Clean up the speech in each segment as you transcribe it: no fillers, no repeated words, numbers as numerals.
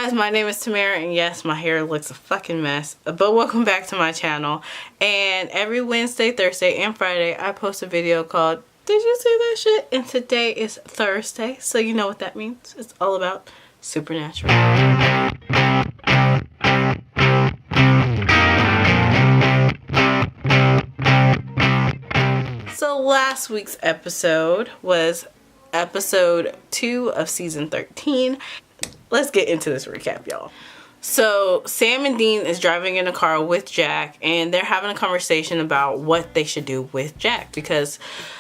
guys, my name is Tamara, and yes, my hair looks a fucking mess, but welcome back to my channel. And every Wednesday, Thursday, and Friday I post a video called Did You See That Shit? And today is Thursday, so you know what that means. It's all about supernatural. So last week's episode was episode 2 of season 13. Let's get into this recap, y'all. So Sam and Dean is driving in a car with Jack, and they're having a conversation about what they should do with Jack, because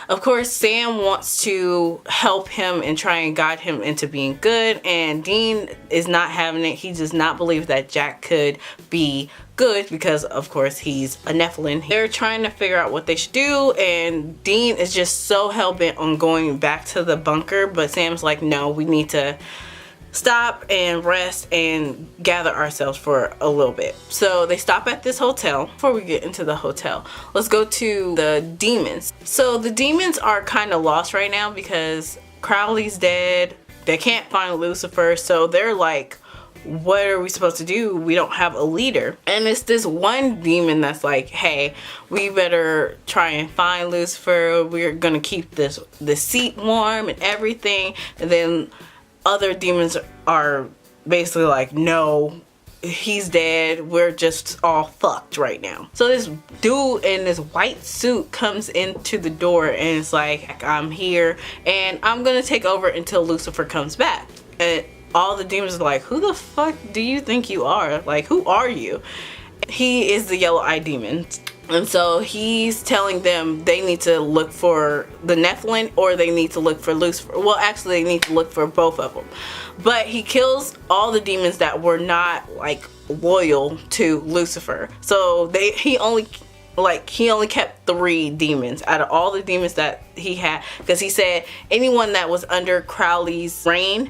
of course Sam wants to help him and try and guide him into being good, and Dean is not having it. He does not believe that Jack could be good because of course he's a Nephilim. They're trying to figure out what they should do, and Dean is just so hell-bent on going back to the bunker, but Sam's like, no, we need to stop and rest and gather ourselves for a little bit. So they stop at this hotel. Before we get into the hotel, let's go to the demons. So the demons are kind of lost right now because Crowley's dead. They can't find Lucifer, so they're like, what are we supposed to do? We don't have a leader. And it's this one demon that's like, hey, we better try and find Lucifer. We're gonna keep this seat warm and everything. And then other demons are basically like, no, he's dead. We're just all fucked right now. So this dude in this white suit comes into the door and it's like, I'm here and I'm gonna take over until Lucifer comes back. And all the demons are like, who the fuck do you think you are? Like, who are you? He is the yellow-eyed demon. And so he's telling them they need to look for the Nephilim or they need to look for Lucifer. Well, actually they need to look for both of them. But he kills all the demons that were not like loyal to Lucifer. So he only kept 3 demons out of all the demons that he had, because he said anyone that was under Crowley's reign,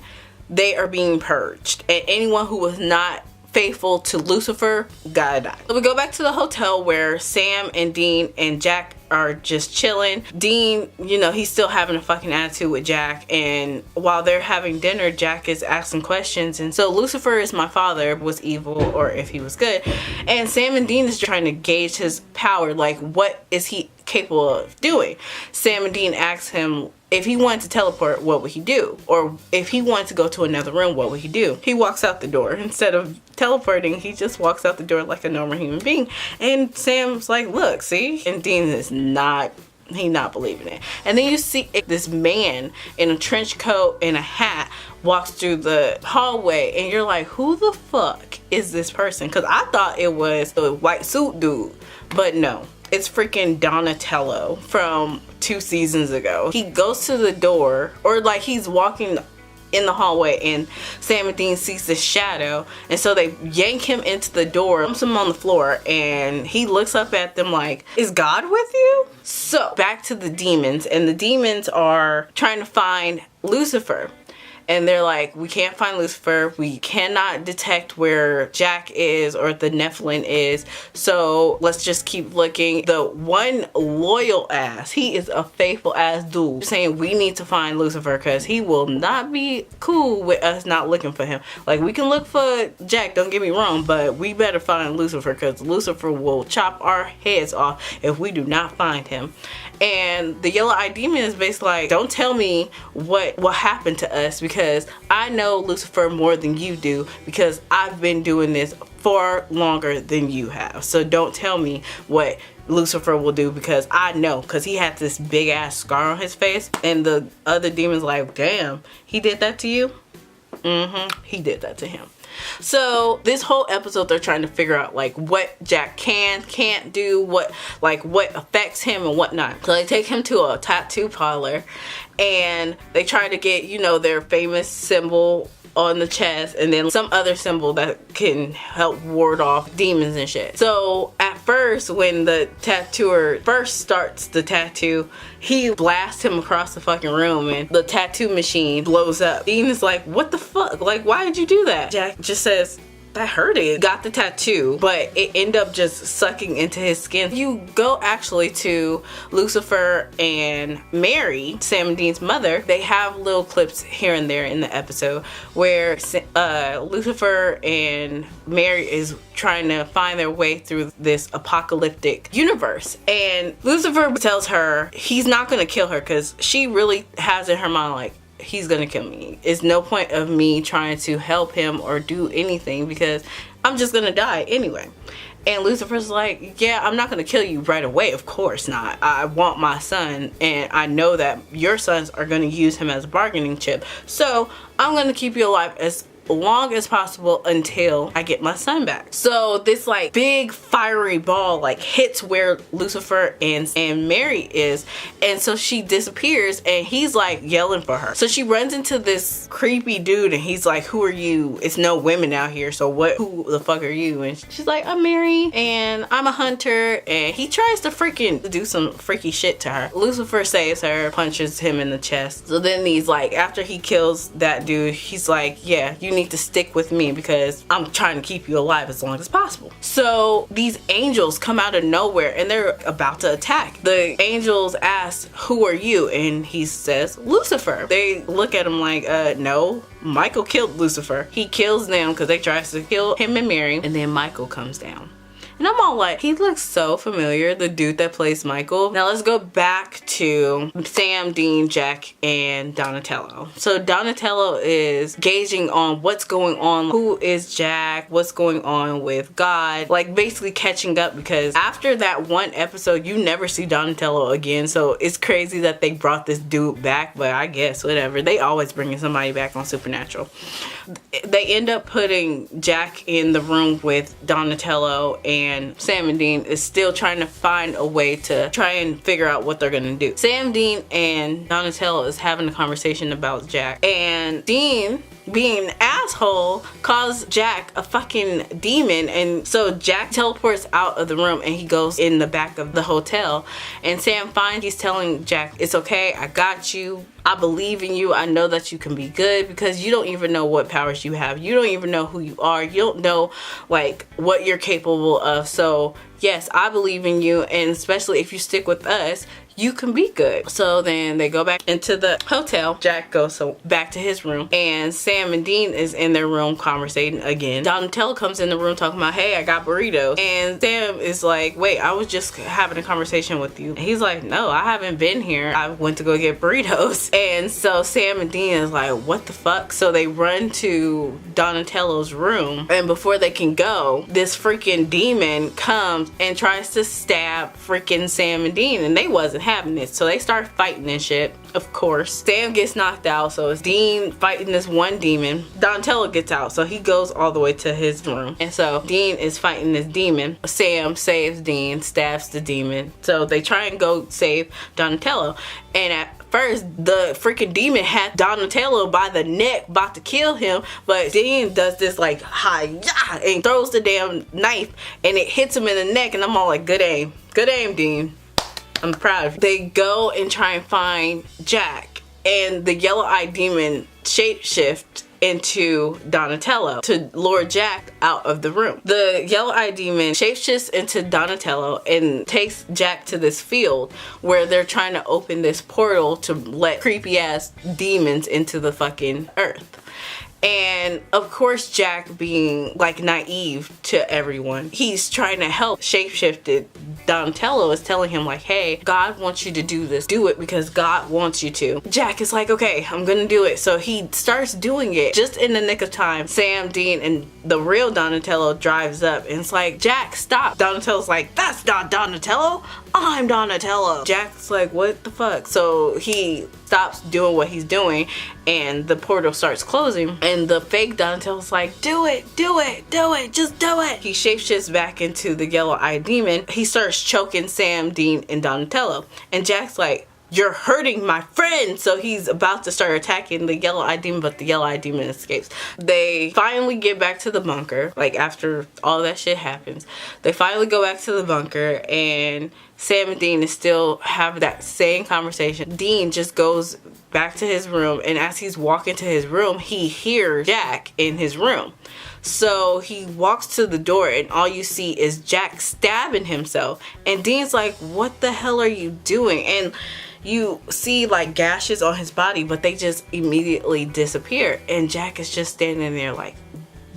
they are being purged, and anyone who was not faithful to Lucifer gotta die. So we go back to the hotel where Sam and Dean and Jack are just chilling. Dean, you know, he's still having a fucking attitude with Jack, and while they're having dinner, Jack is asking questions. And so Lucifer is my father, was evil or if he was good, and Sam and Dean is trying to gauge his power, like what is he capable of doing. Sam and Dean ask him if he wanted to teleport, what would he do? Or if he wanted to go to another room, what would he do? He walks out the door. Instead of teleporting, he just walks out the door like a normal human being. And Sam's like, look, see? And Dean is not believing it. And then you see this man in a trench coat and a hat walks through the hallway, and you're like, who the fuck is this person? Because I thought it was the white suit dude, but no. It's freaking Donatello from 2 seasons ago. He goes to the door, or like he's walking in the hallway, and Sam and Dean sees this shadow, and so they yank him into the door, dumps him on the floor, and he looks up at them like, is God with you? So back to the demons, and the demons are trying to find Lucifer. And they're like, we can't find Lucifer. We cannot detect where Jack is or the Nephilim is. So let's just keep looking. The one loyal ass, he is a faithful ass dude, saying we need to find Lucifer because he will not be cool with us not looking for him. Like, we can look for Jack, don't get me wrong, but we better find Lucifer because Lucifer will chop our heads off if we do not find him. And the yellow-eyed demon is basically like, don't tell me what happened to us, because I know Lucifer more than you do, because I've been doing this far longer than you have. So don't tell me what Lucifer will do, because I know, because he had this big ass scar on his face. And the other demon's like, damn, he did that to you? He did that to him. So this whole episode they're trying to figure out like what Jack can't do, what affects him and whatnot. So they take him to a tattoo parlor and they try to get, you know, their famous symbol on the chest and then some other symbol that can help ward off demons and shit. So at first, when the tattooer first starts the tattoo, he blasts him across the fucking room and the tattoo machine blows up. Dean is like, what the fuck? Like, why did you do that? Jack just says, that hurted. Got the tattoo, but it ended up just sucking into his skin. You go actually to Lucifer and Mary, Sam and Dean's mother. They have little clips here and there in the episode where Lucifer and Mary is trying to find their way through this apocalyptic universe, and Lucifer tells her he's not gonna kill her because she really has in her mind like, he's gonna kill me. It's no point of me trying to help him or do anything because I'm just gonna die anyway. And Lucifer's like, yeah, I'm not gonna kill you right away, of course not. I want my son, and I know that your sons are gonna use him as a bargaining chip, so I'm gonna keep you alive as long as possible until I get my son back. So this like big fiery ball like hits where Lucifer and Mary is, and so she disappears, and he's like yelling for her. So she runs into this creepy dude, and he's like, who are you? It's no women out here, so who the fuck are you? And she's like, I'm Mary and I'm a hunter, and he tries to freaking do some freaky shit to her. Lucifer saves her, punches him in the chest. So then he's like, after he kills that dude, he's like, yeah, you need to stick with me because I'm trying to keep you alive as long as possible. So these angels come out of nowhere and they're about to attack. The angels ask, who are you? And he says, Lucifer. They look at him like, no, Michael killed Lucifer. He kills them because they try to kill him and Mary, and then Michael comes down. And I'm all like, he looks so familiar, the dude that plays Michael. Now let's go back to Sam, Dean, Jack, and Donatello. So Donatello is gauging on what's going on. Who is Jack? What's going on with God? Like basically catching up, because after that one episode, you never see Donatello again. So it's crazy that they brought this dude back, but I guess whatever. They always bringing somebody back on Supernatural. They end up putting Jack in the room with Donatello, and Sam and Dean is still trying to find a way to try and figure out what they're gonna do. Sam, Dean, and Donatello is having a conversation about Jack, and Dean, being an asshole, calls Jack a fucking demon, and so Jack teleports out of the room and he goes in the back of the hotel, and Sam finds he's telling Jack, it's okay, I got you, I believe in you, I know that you can be good, because you don't even know what powers you have, you don't even know who you are, you don't know like what you're capable of, so yes, I believe in you, and especially if you stick with us, you can be good. So then they go back into the hotel. Jack goes back to his room, and Sam and Dean is in their room conversating again. Donatello comes in the room talking about, hey, I got burritos. And Sam is like, wait, I was just having a conversation with you. And he's like, no, I haven't been here. I went to go get burritos. And so Sam and Dean is like, what the fuck? So they run to Donatello's room, and before they can go, this freaking demon comes and tries to stab freaking Sam and Dean, and they wasn't having it, so they start fighting and shit. Of course, Sam gets knocked out, so it's Dean fighting this one demon. Donatello gets out, so he goes all the way to his room, and so Dean is fighting this demon. Sam saves Dean, stabs the demon, so they try and go save Donatello, and at first the freaking demon had Donatello by the neck about to kill him, but Dean does this like hi-ya and throws the damn knife, and it hits him in the neck, and I'm all like, good aim, Dean, I'm proud of you. They go and try and find Jack, and the yellow-eyed demon shapeshift into Donatello to lure Jack out of the room. The yellow-eyed demon shapeshifts into Donatello and takes Jack to this field where they're trying to open this portal to let creepy-ass demons into the fucking earth. And of course, Jack, being like naive to everyone, he's trying to help. Shapeshifted Donatello is telling him like, hey, God wants you to do this, do it because God wants you to. Jack is like, okay, I'm gonna do it. So he starts doing it just in the nick of time. Sam, Dean, and the real Donatello drives up, and it's like, Jack, stop. Donatello's like, that's not Donatello, I'm Donatello. Jack's like, what the fuck? So he stops doing what he's doing, and the portal starts closing, and the fake Donatello's like, do it, just do it. He shapeshifts back into the yellow-eyed demon. He starts choking Sam, Dean, and Donatello, and Jack's like, you're hurting my friend. So he's about to start attacking the yellow-eyed demon, but the yellow-eyed demon escapes. They finally get back to the bunker. Like, after all that shit happens, they finally go back to the bunker, and Sam and Dean is still have that same conversation. Dean just goes back to his room, and as he's walking to his room, he hears Jack in his room. So he walks to the door and all you see is Jack stabbing himself. And Dean's like, what the hell are you doing? And you see like gashes on his body, but they just immediately disappear. And Jack is just standing there like,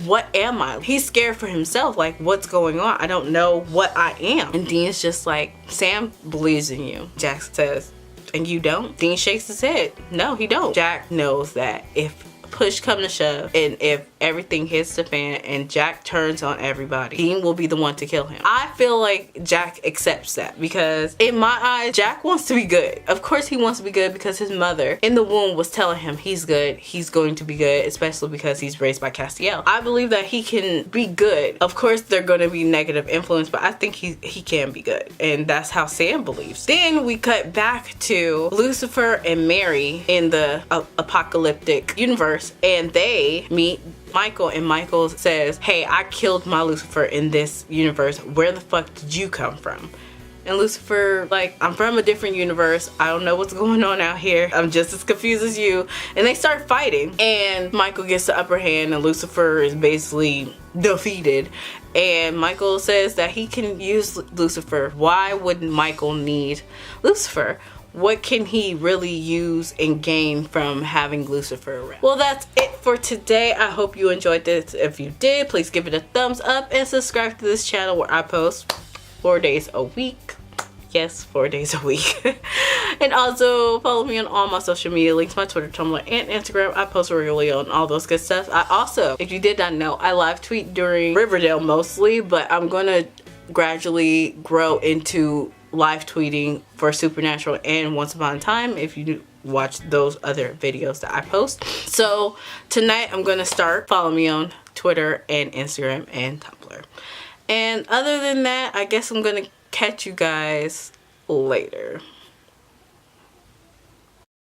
what am I? He's scared for himself, like, what's going on? I don't know what I am. And Dean's just like, Sam believes in you. Jack says, and you don't? Dean shakes his head. No, he don't. Jack knows that if push come to shove and if everything hits the fan and Jack turns on everybody, Dean will be the one to kill him. I feel like Jack accepts that because in my eyes, Jack wants to be good. Of course he wants to be good because his mother in the womb was telling him he's good, he's going to be good, especially because he's raised by Castiel. I believe that he can be good. Of course they're going to be negative influence, but I think he can be good, and that's how Sam believes. Then we cut back to Lucifer and Mary in the apocalyptic universe, and they meet Michael, and Michael says, hey, I killed my Lucifer in this universe. Where the fuck did you come from? And Lucifer, like, I'm from a different universe. I don't know what's going on out here. I'm just as confused as you. And they start fighting. And Michael gets the upper hand and Lucifer is basically defeated. And Michael says that he can use Lucifer. Why would Michael need Lucifer? What can he really use and gain from having Lucifer around? Well, that's it for today. I hope you enjoyed this. If you did, please give it a thumbs up and subscribe to this channel where I post 4 days a week. Yes, 4 days a week. And also follow me on all my social media links, my Twitter, Tumblr, and Instagram. I post regularly on all those good stuff. I also, if you did not know, I live tweet during Riverdale mostly, but I'm gonna gradually grow into live tweeting for Supernatural and Once Upon a Time if you watch those other videos that I post. So tonight I'm gonna start. Follow me on Twitter and Instagram and Tumblr. And other than that, I guess I'm gonna catch you guys later.